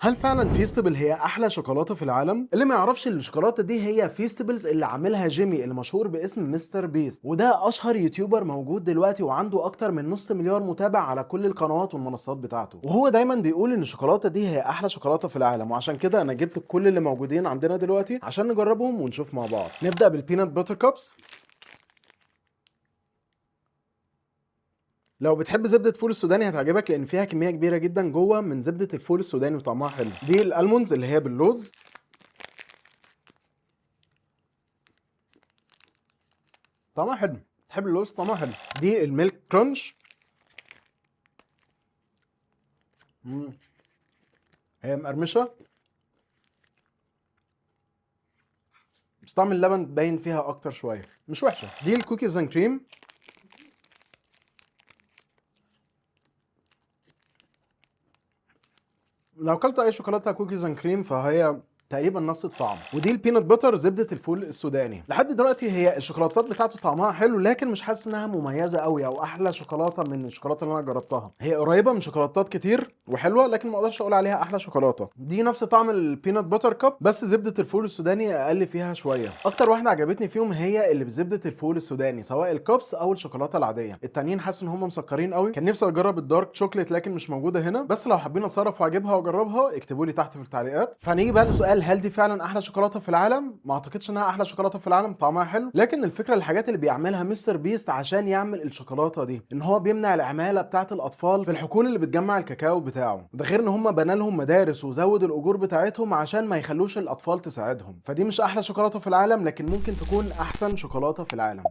هل فعلا فيستبل هي احلى شوكولاته في العالم؟ اللي ما يعرفش ان الشوكولاته دي هي فيستبلز اللي عاملها جيمي اللي مشهور باسم مستر بيست، وده اشهر يوتيوبر موجود دلوقتي وعنده اكتر من نص مليار متابع على كل القنوات والمنصات بتاعته، وهو دايما بيقول ان الشوكولاته دي هي احلى شوكولاته في العالم، وعشان كده انا جبت كل اللي موجودين عندنا دلوقتي عشان نجربهم ونشوف مع بعض. نبدا بالبينات باتر كابس. لو بتحب زبدة فول السوداني هتعجبك لأن فيها كمية كبيرة جدا جوه من زبدة الفول السوداني وطعمها حلو. دي الألموندز اللي هي باللوز. طعمها حلو. تحب اللوز طعمها حلو. دي الميلك كرانش. مم. هي مقرمشة بس طعم اللبن باين فيها أكتر شوية، مش وحشة. دي الكوكيز اند كريم. لو اكلت اي شوكولاته كوكيز اند كريم فهي تقريبا نفس الطعم. ودي البينات باتر زبده الفول السوداني. لحد دلوقتي هي الشوكولاتات بتاعته طعمها حلو، لكن مش حاسس انها مميزه قوي او احلى شوكولاته من الشوكولاته اللي انا جربتها. هي قريبه من شوكولاتات كتير وحلوه، لكن ما اقدرش اقول عليها احلى شوكولاته. دي نفس طعم البينات باتر كاب، بس زبده الفول السوداني اقل فيها شويه. اكتر واحده عجبتني فيهم هي اللي بزبده الفول السوداني، سواء الكابس او الشوكولاته العاديه. التانيين حاسس ان هم مسكرين قوي. كان نفسي اجرب الدارك شوكليت لكن مش موجوده هنا، بس لو حابين اتصرف واجيبها واجربها اكتبوا لي تحت في التعليقات. فنيجي بقى لسؤال، هل دي فعلا احلى شوكولاته في العالم؟ ما اعتقدش انها احلى شوكولاته في العالم، طعمها حلو، لكن الفكره الحاجات اللي بيعملها مستر بيست عشان يعمل الشوكولاته دي ان هو بيمنع العماله بتاعه الاطفال في الحقول اللي بتجمع الكاكاو بتاعه. ده غير ان هم بنى لهم مدارس وزود الاجور بتاعتهم عشان ما يخلوش الاطفال تساعدهم. فدي مش احلى شوكولاته في العالم، لكن ممكن تكون احسن شوكولاته في العالم.